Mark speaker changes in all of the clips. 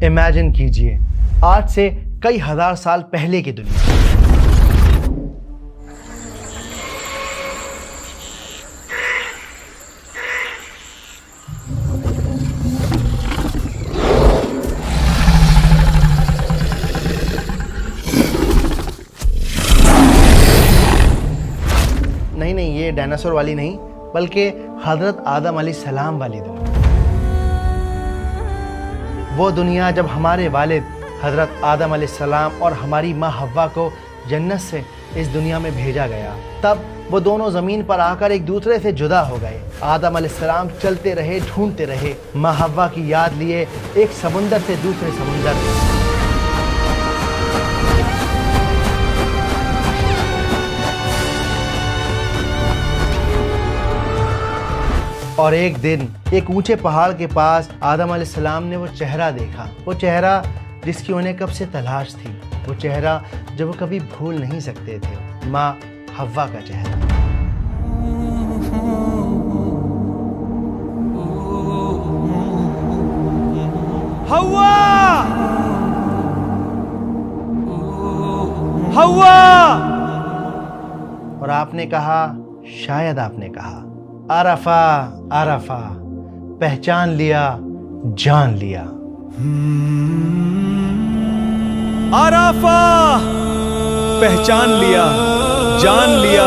Speaker 1: Imagine کیجئے آج سے کئی ہزار سال پہلے کی دنیا۔ نہیں یہ ڈائناسور والی نہیں، بلکہ حضرت آدم علیہ السلام والی دنیا۔ وہ دنیا جب ہمارے والد حضرت آدم علیہ السلام اور ہماری ماں حوا کو جنت سے اس دنیا میں بھیجا گیا، تب وہ دونوں زمین پر آ کر ایک دوسرے سے جدا ہو گئے۔ آدم علیہ السلام چلتے رہے، ڈھونڈتے رہے، ماں حوا کی یاد لیے ایک سمندر سے دوسرے سمندر میں۔ اور ایک دن ایک اونچے پہاڑ کے پاس آدم علیہ السلام نے وہ چہرہ دیکھا، وہ چہرہ جس کی انہیں کب سے تلاش تھی، وہ چہرہ جو وہ کبھی بھول نہیں سکتے تھے، ماں حوا کا چہرہ۔ حوا! حوا! اور آپ نے کہا، شاید آپ نے کہا، عرفہ عرفہ، پہچان لیا، جان لیا۔
Speaker 2: عرفہ، پہچان لیا، جان لیا۔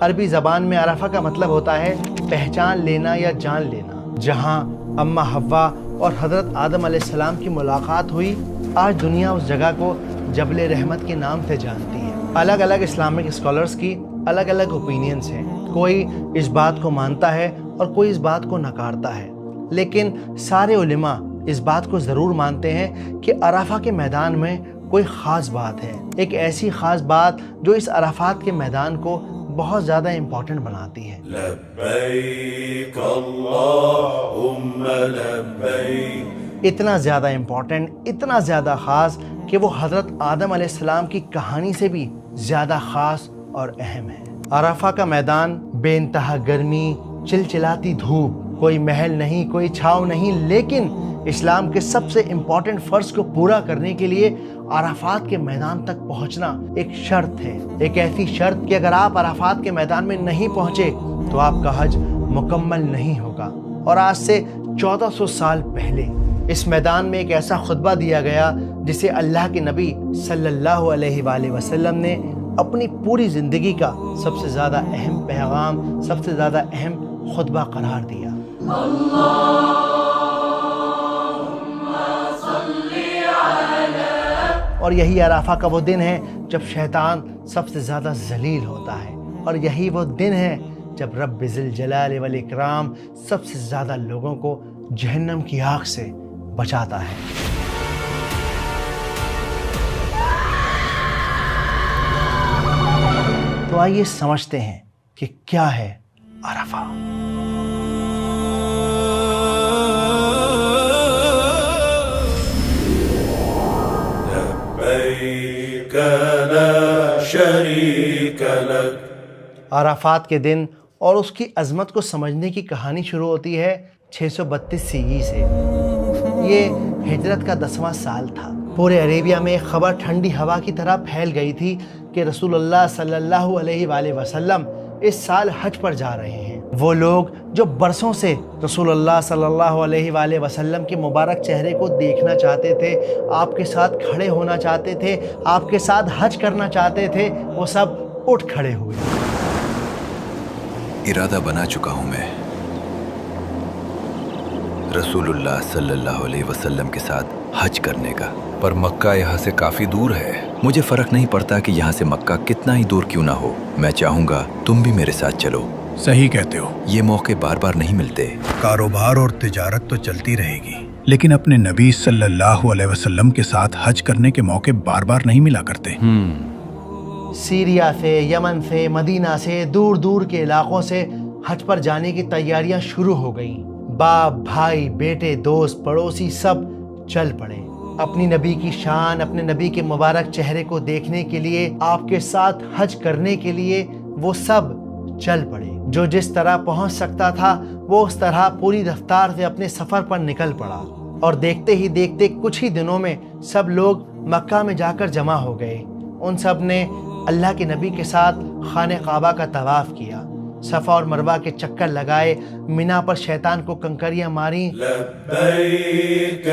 Speaker 1: عربی زبان میں عرفہ کا مطلب ہوتا ہے پہچان لینا یا جان لینا۔ جہاں اماں حوا اور حضرت آدم علیہ السلام کی ملاقات ہوئی، آج دنیا اس جگہ کو جبل رحمت کے نام سے جانتی ہے۔ الگ الگ اسلامک اسکالرز کی الگ الگ اوپینینز ہیں، کوئی اس بات کو مانتا ہے اور کوئی اس بات کو نکارتا ہے، لیکن سارے علماء اس بات کو ضرور مانتے ہیں کہ عرفہ کے میدان میں کوئی خاص بات ہے، ایک ایسی خاص بات جو اس عرفات کے میدان کو بہت زیادہ امپورٹنٹ بناتی ہے۔
Speaker 3: لبیک اللہم لبیک،
Speaker 1: اتنا زیادہ امپورٹنٹ، اتنا زیادہ خاص کہ وہ حضرت آدم علیہ السلام کی کہانی سے بھی زیادہ خاص اور اہم ہے۔ عرفہ کا میدان بے انتہا گرمی، چلچلاتی دھوپ، کوئی محل نہیں، کوئی چھاؤں نہیں، لیکن اسلام کے سب سے امپورٹنٹ فرض کو پورا کرنے کے لیے عرفات کے میدان تک پہنچنا ایک شرط ہے، ایک ایسی شرط کہ اگر آپ عرفات کے میدان میں نہیں پہنچے تو آپ کا حج مکمل نہیں ہوگا۔ اور آج سے 1400 سال پہلے اس میدان میں ایک ایسا خطبہ دیا گیا جسے اللہ کے نبی صلی اللہ علیہ وآلہ وسلم نے اپنی پوری زندگی کا سب سے زیادہ اہم پیغام، سب سے زیادہ اہم خطبہ قرار دیا۔ اور یہی عرفہ کا وہ دن ہے جب شیطان سب سے زیادہ ذلیل ہوتا ہے، اور یہی وہ دن ہے جب رب ذوالجلال والاکرام سب سے زیادہ لوگوں کو جہنم کی آگ سے بچاتا ہے۔ تو آئیے سمجھتے ہیں کہ کیا ہے عرفہ۔
Speaker 3: لبیک لا شریک لک۔
Speaker 1: عرفات کے دن اور اس کی عظمت کو سمجھنے کی کہانی شروع ہوتی ہے 632 سیئی سے۔ یہ ہجرت کا 10واں سال تھا۔ پورے عربیہ میں خبر ٹھنڈی ہوا کی طرح پھیل گئی تھی کہ رسول اللہ صلی اللہ علیہ وآلہ وسلم اس سال حج پر جا رہے ہیں۔ وہ لوگ جو برسوں سے رسول اللہ صلی اللہ علیہ وآلہ وسلم کے مبارک چہرے کو دیکھنا چاہتے تھے، آپ کے ساتھ کھڑے ہونا چاہتے تھے، آپ کے ساتھ حج کرنا چاہتے تھے، وہ سب اٹھ کھڑے ہوئے۔
Speaker 4: ارادہ بنا چکا ہوں میں رسول اللہ صلی اللہ علیہ وسلم کے ساتھ حج کرنے کا، پر مکہ یہاں سے کافی دور ہے۔ مجھے فرق نہیں پڑتا کہ یہاں سے مکہ کتنا ہی دور کیوں نہ ہو، میں چاہوں گا تم بھی میرے ساتھ چلو۔
Speaker 5: صحیح کہتے ہو،
Speaker 4: یہ موقع بار بار نہیں ملتے۔
Speaker 5: کاروبار اور تجارت تو چلتی رہے گی، لیکن اپنے نبی صلی اللہ علیہ وسلم کے ساتھ حج کرنے کے موقع بار بار نہیں ملا کرتے۔
Speaker 1: سیریا سے، یمن سے، مدینہ سے، دور دور کے علاقوں سے حج پر جانے کی تیاریاں شروع ہو گئیں۔ باپ، بھائی، بیٹے، دوست، پڑوسی سب چل پڑے اپنی نبی کی شان، اپنے نبی کے مبارک چہرے کو دیکھنے کے لیے، آپ کے ساتھ حج کرنے کے لیے وہ سب چل پڑے۔ جو جس طرح پہنچ سکتا تھا وہ اس طرح پوری رفتار سے اپنے سفر پر نکل پڑا، اور دیکھتے ہی دیکھتے کچھ ہی دنوں میں سب لوگ مکہ میں جا کر جمع ہو گئے۔ ان سب نے اللہ کے نبی کے ساتھ خانہ کعبہ کا طواف کیا، صفا اور مروہ کے چکر لگائے، مینا پر شیطان کو کنکریاں ماریں
Speaker 3: لبيك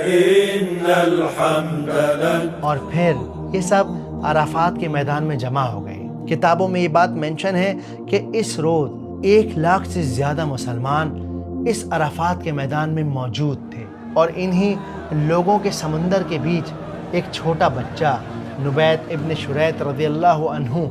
Speaker 3: إن الحمد لك
Speaker 1: اور پھر یہ سب عرفات کے میدان میں جمع ہو گئے۔ کتابوں میں یہ بات مینشن ہے کہ اس روز 1 لاکھ سے زیادہ مسلمان اس عرفات کے میدان میں موجود تھے، اور انہی لوگوں کے سمندر کے بیچ ایک چھوٹا بچہ نبیت ابن شریط رضی اللہ عنہ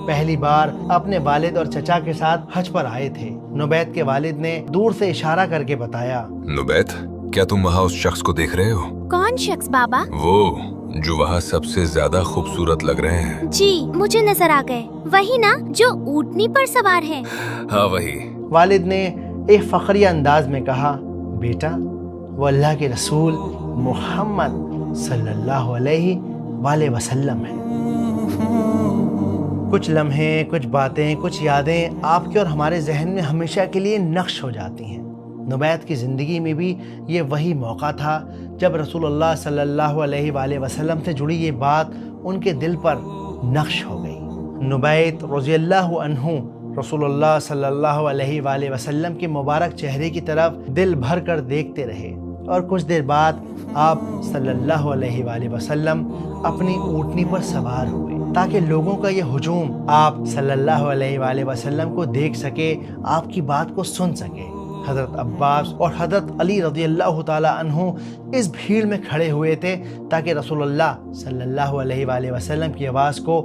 Speaker 1: پہلی بار اپنے والد اور چچا کے ساتھ حج پر آئے تھے۔ نبیت کے والد نے دور سے اشارہ کر کے بتایا،
Speaker 4: نبیت، کیا تم وہاں اس شخص کو دیکھ رہے ہو؟
Speaker 6: کون شخص بابا؟
Speaker 4: وہ جو وہاں سب سے زیادہ خوبصورت لگ رہے ہیں۔
Speaker 6: جی مجھے نظر آ گئے، وہی نا جو اونٹنی پر سوار ہے؟
Speaker 4: ہاں وہی۔
Speaker 1: والد نے ایک فخریہ انداز میں کہا، بیٹا وہ اللہ کے رسول محمد صلی اللہ علیہ وآلہ وسلم ہیں۔ کچھ لمحے، کچھ باتیں، کچھ یادیں آپ کے اور ہمارے ذہن میں ہمیشہ کے لیے نقش ہو جاتی ہیں۔ نبیت کی زندگی میں بھی یہ وہی موقع تھا جب رسول اللہ صلی اللہ علیہ وآلہ وسلم سے جڑی یہ بات ان کے دل پر نقش ہو گئی۔ نبیت رضی اللہ عنہ رسول اللہ صلی اللہ علیہ وآلہ وسلم کے مبارک چہرے کی طرف دل بھر کر دیکھتے رہے، اور کچھ دیر بعد آپ صلی اللہ علیہ وآلہ وسلم اپنی اونٹنی پر سوار ہوئے تاکہ لوگوں کا یہ ہجوم آپ صلی اللہ علیہ وآلہ وسلم کو دیکھ سکے، آپ کی بات کو سن سکے۔ حضرت عباس اور حضرت علی رضی اللہ تعالی عنہ اس بھیڑ میں کھڑے ہوئے تھے تاکہ رسول اللہ صلی اللہ علیہ وآلہ وسلم کی آواز کو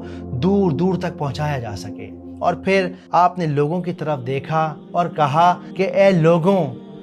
Speaker 1: دور دور تک پہنچایا جا سکے۔ اور پھر آپ نے لوگوں کی طرف دیکھا اور کہا کہ اے لوگوں،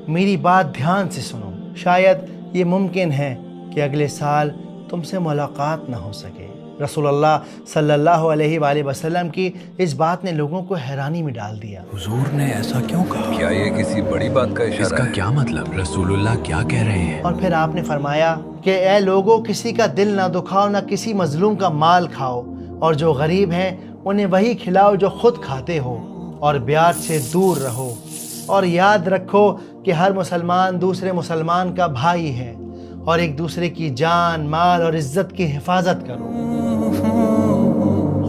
Speaker 1: میری بات دھیان سے سنو، شاید یہ ممکن ہے کہ اگلے سال تم سے ملاقات نہ ہو سکے۔ رسول اللہ صلی اللہ علیہ وآلہ وسلم کی اس بات نے لوگوں کو حیرانی میں ڈال دیا۔
Speaker 5: حضور نے ایسا کیوں کہا؟
Speaker 4: کیا یہ کسی بڑی بات کا
Speaker 5: اس
Speaker 4: اشارہ
Speaker 5: کا
Speaker 4: ہے؟
Speaker 5: کیا مطلب؟ رسول اللہ کیا کہہ رہے ہیں؟
Speaker 1: اور پھر آپ نے فرمایا کہ اے لوگوں، کسی کا دل نہ دکھاؤ، نہ کسی مظلوم کا مال کھاؤ، اور جو غریب ہیں انہیں وہی کھلاؤ جو خود کھاتے ہو، اور بیعت سے دور رہو، اور یاد رکھو کہ ہر مسلمان دوسرے مسلمان کا بھائی ہے، اور ایک دوسرے کی جان، مال اور عزت کی حفاظت کرو۔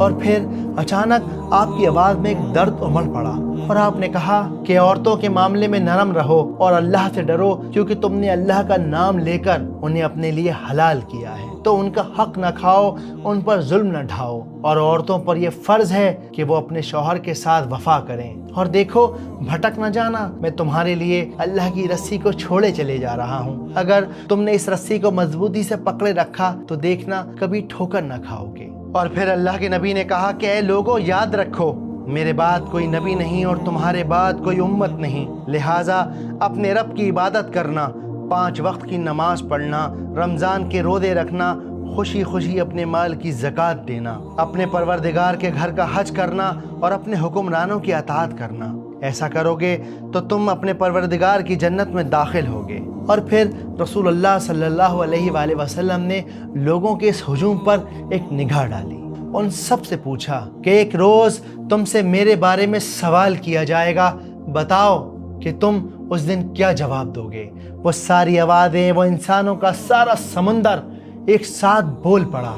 Speaker 1: اور پھر اچانک آپ کی آواز میں ایک درد امڑ پڑا، اور آپ نے کہا کہ عورتوں کے معاملے میں نرم رہو اور اللہ سے ڈرو، کیونکہ تم نے اللہ کا نام لے کر انہیں اپنے لیے حلال کیا ہے، تو ان کا حق نہ کھاؤ، ان پر ظلم نہ ڈھاؤ، اور عورتوں پر یہ فرض ہے کہ وہ اپنے شوہر کے ساتھ وفا کریں، اور دیکھو بھٹک نہ جانا، میں تمہارے لیے اللہ کی رسی کو چھوڑے چلے جا رہا ہوں، اگر تم نے اس رسی کو مضبوطی سے پکڑے رکھا تو دیکھنا کبھی ٹھوکر نہ کھاؤ گے۔ اور پھر اللہ کے نبی نے کہا کہ اے لوگوں، یاد رکھو میرے بعد کوئی نبی نہیں اور تمہارے بعد کوئی امت نہیں، لہٰذا اپنے رب کی عبادت کرنا، 5 وقت کی نماز پڑھنا، رمضان کے روزے رکھنا، خوشی خوشی اپنے مال کی زکوٰۃ دینا، اپنے پروردگار کے گھر کا حج کرنا، اور اپنے حکمرانوں کی اطاعت کرنا۔ ایسا کرو گے تو تم اپنے پروردگار کی جنت میں داخل ہوگے۔ اور پھر رسول اللہ صلی اللہ علیہ وآلہ وسلم نے لوگوں کے اس ہجوم پر ایک نگاہ ڈالی، ان سب سے پوچھا کہ ایک روز تم سے میرے بارے میں سوال کیا جائے گا، بتاؤ کہ تم اس دن کیا جواب دو گے؟ وہ ساری آوازیں، وہ انسانوں کا سارا سمندر ایک ساتھ بول پڑا،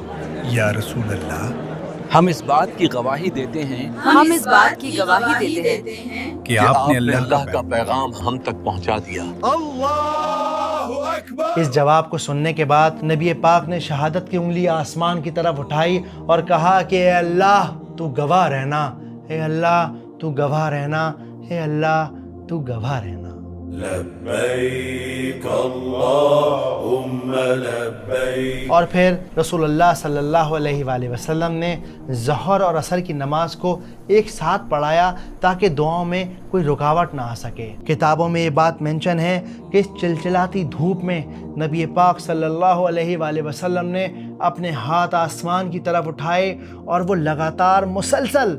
Speaker 5: یا رسول اللہ،
Speaker 2: ہم اس بات کی گواہی دیتے ہیں
Speaker 5: کہ آپ نے اللہ کا
Speaker 2: پیغام ہم تک پہنچا دیا۔
Speaker 1: اس جواب کو سننے کے بعد نبی پاک نے شہادت کی انگلی آسمان کی طرف اٹھائی اور کہا کہ اے اللہ تو گواہ رہنا، اے اللہ تو گواہ رہنا، اے اللہ تو گواہ رہنا۔
Speaker 3: لبيك اللهم لبيك۔
Speaker 1: اور پھر رسول اللہ صلی اللہ علیہ وآلہ وسلم نے ظہر اور عصر کی نماز کو ایک ساتھ پڑھایا تاکہ دعاؤں میں کوئی رکاوٹ نہ آ سکے۔ کتابوں میں یہ بات مینشن ہے کہ اس چلچلاتی دھوپ میں نبی پاک صلی اللہ علیہ وآلہ وسلم نے اپنے ہاتھ آسمان کی طرف اٹھائے اور وہ لگاتار مسلسل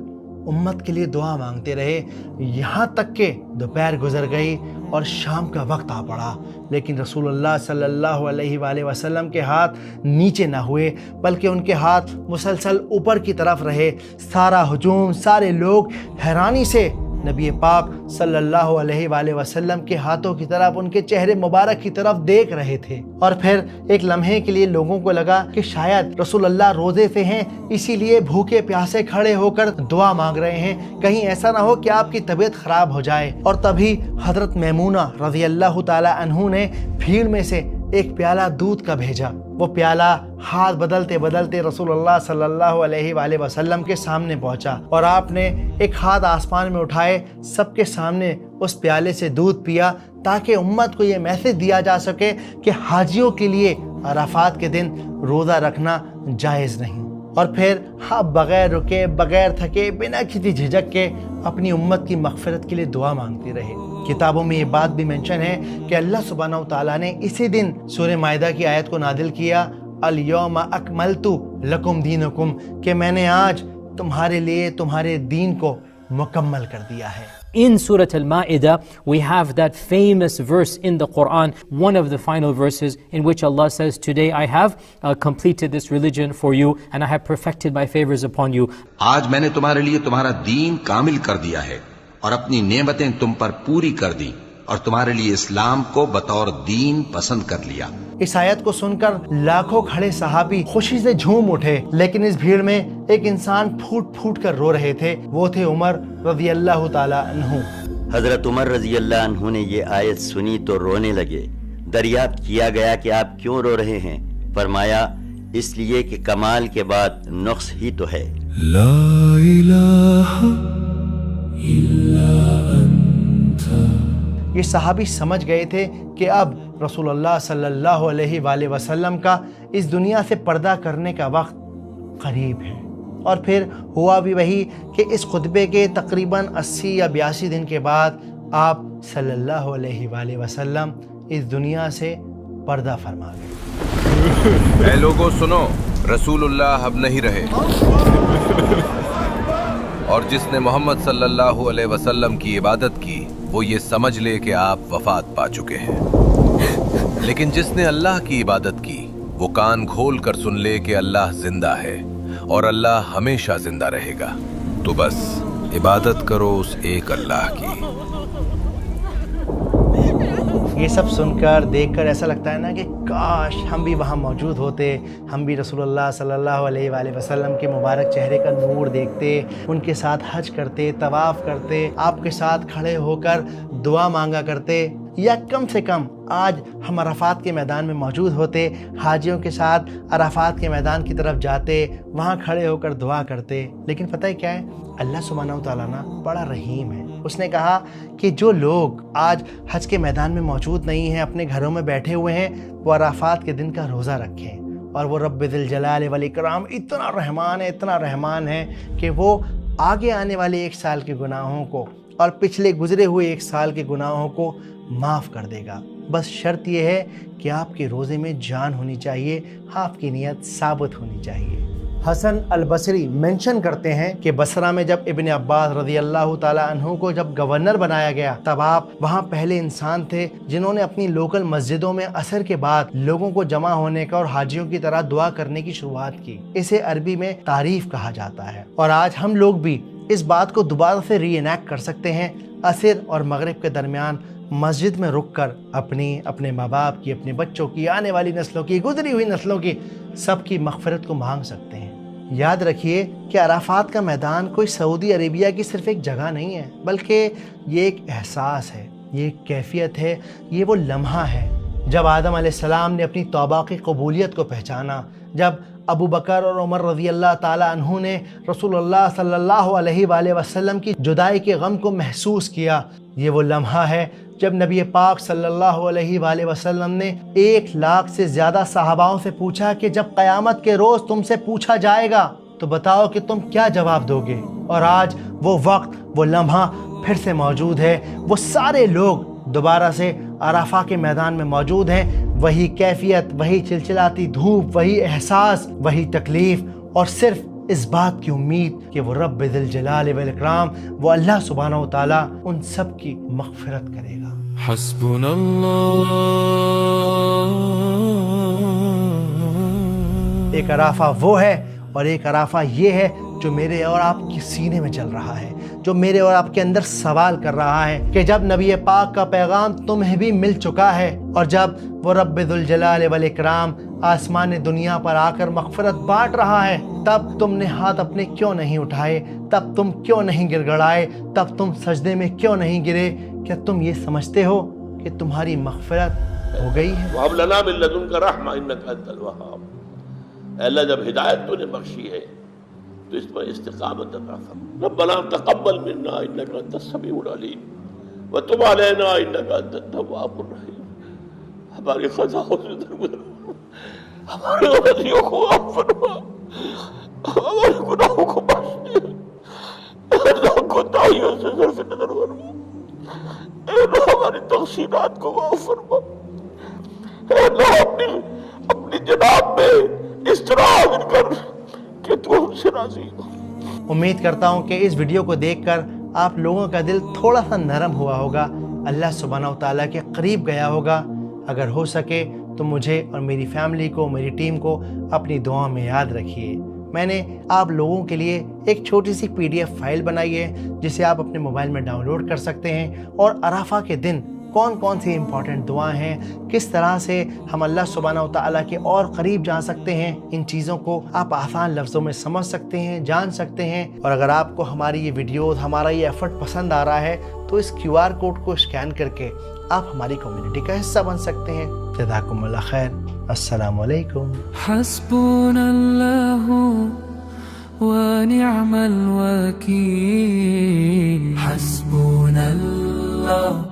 Speaker 1: امت کے لیے دعا مانگتے رہے، یہاں تک کہ دوپہر گزر گئی اور شام کا وقت آ پڑا، لیکن رسول اللہ صلی اللہ علیہ وآلہ وسلم کے ہاتھ نیچے نہ ہوئے بلکہ ان کے ہاتھ مسلسل اوپر کی طرف رہے۔ سارا ہجوم، سارے لوگ حیرانی سے نبی پاک صلی اللہ علیہ وآلہ وسلم کے ہاتھوں کی طرف، ان کے چہرے مبارک کی طرف دیکھ رہے تھے، اور پھر ایک لمحے کے لیے لوگوں کو لگا کہ شاید رسول اللہ روزے سے ہیں، اسی لیے بھوکے پیاسے کھڑے ہو کر دعا مانگ رہے ہیں، کہیں ایسا نہ ہو کہ آپ کی طبیعت خراب ہو جائے۔ اور تبھی حضرت میمونہ رضی اللہ تعالی عنہ نے بھیڑ میں سے ایک پیالہ دودھ کا بھیجا۔ وہ پیالہ ہاتھ بدلتے بدلتے رسول اللہ صلی اللہ علیہ وآلہ وسلم کے سامنے پہنچا، اور آپ نے ایک ہاتھ آسمان میں اٹھائے، سب کے سامنے اس پیالے سے دودھ پیا، تاکہ امت کو یہ میسج دیا جا سکے کہ حاجیوں کے لیے عرفات کے دن روزہ رکھنا جائز نہیں۔ اور پھر آپ بغیر رکے، بغیر تھکے، بنا کسی جھجک کے اپنی امت کی مغفرت کے لیے دعا مانگتے رہے۔ کتابوں میں یہ بات بھی منشن ہے کہ اللہ سبحانہ و تعالیٰ نے اسی دن سورہ مائدہ کی آیت کو نازل کیا، الیوم اکملت لکم دینکم، کہ میں نے آج تمہارے لیے تمہارے دین کو مکمل کر دیا ہے۔
Speaker 7: In Surah Al-Ma'idah, we have that famous verse in the Quran, one of the final verses, in which Allah says, "Today I have completed this religion for you, and I have perfected my favors upon you."
Speaker 8: آج میں نے تمہارے لیے تمہارا دین کامل کر دیا ہے اور اپنی نعمتیں تم پر پوری کر دی، اور تمہارے لیے اسلام کو بطور دین پسند کر لیا۔
Speaker 1: اس آیت کو سن کر لاکھوں کھڑے صحابی خوشی سے جھوم اٹھے، لیکن اس بھیڑ میں ایک انسان پھوٹ پھوٹ کر رو رہے تھے، وہ تھے عمر رضی اللہ تعالی عنہ۔
Speaker 9: حضرت عمر رضی اللہ عنہ نے یہ آیت سنی تو رونے لگے۔ دریافت کیا گیا کہ آپ کیوں رو رہے ہیں؟ فرمایا، اس لیے کہ کمال کے بعد نقص ہی تو ہے۔
Speaker 3: لا الہ الا انت۔
Speaker 1: یہ صحابی سمجھ گئے تھے کہ اب رسول اللہ صلی اللہ علیہ وآلہ وسلم کا اس دنیا سے پردہ کرنے کا وقت قریب ہے۔ اور پھر ہوا بھی وہی کہ اس خطبے کے تقریباً 80 یا 82 دن کے بعد آپ صلی اللہ علیہ وآلہ وسلم اس دنیا سے پردہ فرما گئے۔
Speaker 4: اے لوگوں سنو، رسول اللہ اب نہیں رہے، اور جس نے محمد صلی اللہ علیہ وسلم کی عبادت کی وہ یہ سمجھ لے کہ آپ وفات پا چکے ہیں، لیکن جس نے اللہ کی عبادت کی وہ کان کھول کر سن لے کہ اللہ زندہ ہے اور اللہ ہمیشہ زندہ رہے گا۔ تو بس عبادت کرو اس ایک اللہ کی۔
Speaker 1: یہ سب سن کر دیکھ کر ایسا لگتا ہے نا کہ کاش ہم بھی وہاں موجود ہوتے، ہم بھی رسول اللہ صلی اللہ علیہ وآلہ وسلم کے مبارک چہرے کا نور دیکھتے، ان کے ساتھ حج کرتے، طواف کرتے، آپ کے ساتھ کھڑے ہو کر دعا مانگا کرتے، یا کم سے کم آج ہم عرفات کے میدان میں موجود ہوتے، حاجیوں کے ساتھ عرفات کے میدان کی طرف جاتے، وہاں کھڑے ہو کر دعا کرتے۔ لیکن پتہ ہے کیا ہے؟ اللہ سبحانہ و تعالیٰ نا بڑا رحیم ہے۔ اس نے کہا کہ جو لوگ آج حج کے میدان میں موجود نہیں ہیں، اپنے گھروں میں بیٹھے ہوئے ہیں، وہ عرفات کے دن کا روزہ رکھیں۔ اور وہ رب ذی الجلال والاکرام اتنا رحمان ہے کہ وہ آگے آنے والے 1 سال کے گناہوں کو اور پچھلے گزرے ہوئے 1 سال کے گناہوں کو معاف کر دے گا۔ بس شرط یہ ہے کہ آپ کے روزے میں جان ہونی چاہیے، آپ کی نیت ثابت ہونی چاہیے۔ حسن البصری منشن کرتے ہیں کہ بصرہ میں جب ابن عباس رضی اللہ تعالی عنہ کو جب گورنر بنایا گیا، تب آپ وہاں پہلے انسان تھے جنہوں نے اپنی لوکل مسجدوں میں عصر کے بعد لوگوں کو جمع ہونے کا اور حاجیوں کی طرح دعا کرنے کی شروعات کی۔ اسے عربی میں تعریف کہا جاتا ہے، اور آج ہم لوگ بھی اس بات کو دوبارہ سے ری انیکٹ کر سکتے ہیں۔ عصر اور مغرب کے درمیان مسجد میں رک کر اپنے ماں باپ کی، اپنے بچوں کی، آنے والی نسلوں کی، گزری ہوئی نسلوں کی سب کی مغفرت کو مانگ سکتے ہیں۔ یاد رکھیے کہ عرفات کا میدان کوئی سعودی عربیہ کی صرف ایک جگہ نہیں ہے، بلکہ یہ ایک احساس ہے، یہ ایک کیفیت ہے، یہ وہ لمحہ ہے جب آدم علیہ السلام نے اپنی توبہ کی قبولیت کو پہچانا، جب ابو بکر اور عمر رضی اللہ تعالی عنہ نے رسول اللہ صلی اللہ علیہ وآلہ وسلم کی جدائی کے غم کو محسوس کیا۔ یہ وہ لمحہ ہے جب نبی پاک صلی اللہ علیہ وآلہ وسلم نے 1 لاکھ سے زیادہ صحاباؤں سے پوچھا کہ جب قیامت کے روز تم سے پوچھا جائے گا تو بتاؤ کہ تم کیا جواب دو گے۔ اور آج وہ وقت، وہ لمحہ پھر سے موجود ہے، وہ سارے لوگ دوبارہ سے عرفہ کے میدان میں موجود ہیں، وہی کیفیت، وہی چلچلاتی دھوپ، وہی احساس، وہی تکلیف، اور صرف اس بات کی امید کہ وہ رب ذی الجلال والاکرام، وہ اللہ سبحانہ و تعالیٰ ان سب کی مغفرت کرے گا۔
Speaker 3: حسبنا اللہ۔
Speaker 1: ایک عرفہ وہ ہے اور ایک عرفہ یہ ہے جو میرے اور آپ کے سینے میں چل رہا ہے، جو میرے اور آپ کے اندر سوال کر رہا ہے کہ جب نبی پاک کا پیغام تمہیں بھی مل چکا ہے اور جب وہ رب ذوالجلال والاکرام آسمان دنیا پر آ کر مغفرت بانٹ رہا ہے، تب تم نے ہاتھ اپنے کیوں نہیں اٹھائے؟ تب تم کیوں نہیں گر گڑائے؟ تب تم سجدے میں کیوں نہیں گرے؟ کیا تم یہ سمجھتے ہو کہ تمہاری مغفرت ہو گئی ہے؟
Speaker 10: وَهَبْ لَنَا مِن لَّدُنكَ رَحْمَةً إِنَّكَ أَنتَ الْوَهَّابُ۔ اے اللہ جب ہدایت تو نے بخشی ہے تو اس پر استقامت عطا فرما۔ ربنا تقبل منا انك انت السميع العليم وتب علينا انك انت التواب الرحيم۔ ہماری خطاؤں سے درگزر فرما، ہماری غلطیوں کو معاف فرما، ہمارے گناہوں کو بخش دے، اے اللہ کوتاہیوں سے صرف نظر فرما، اے اللہ ہماری تقصیرات کو معاف فرما، اے اللہ اپنی جناب میں اس طرح حاضر کر کہ تو ہم سے راضی ہو۔
Speaker 1: امید کرتا ہوں کہ اس ویڈیو کو دیکھ کر آپ لوگوں کا دل تھوڑا سا نرم ہوا ہوگا، اللہ سبحانہ و تعالیٰ کے قریب گیا ہوگا۔ اگر ہو سکے تو مجھے اور میری فیملی کو، میری ٹیم کو اپنی دعا میں یاد رکھیے۔ میں نے آپ لوگوں کے لیے ایک چھوٹی سی PDF فائل بنائی ہے جسے آپ اپنے موبائل میں ڈاؤن لوڈ کر سکتے ہیں، اور عرفہ کے دن کون کون سی امپورٹنٹ دعائیں ہیں، کس طرح سے ہم اللہ سبحانہ و تعالیٰ کے اور قریب جا سکتے ہیں، ان چیزوں کو آپ آسان لفظوں میں سمجھ سکتے ہیں، جان سکتے ہیں۔ اور اگر آپ کو ہماری یہ ویڈیوز، ہمارا یہ ایفرٹ پسند آ رہا ہے تو اس QR کوڈ کو اسکین کر کے آپ ہماری کمیونٹی کا حصہ بن سکتے ہیں۔ جزاکم اللہ خیر، السلام علیکم۔
Speaker 3: حسبنا اللہ ونعم الوکیل، حسبنا اللہ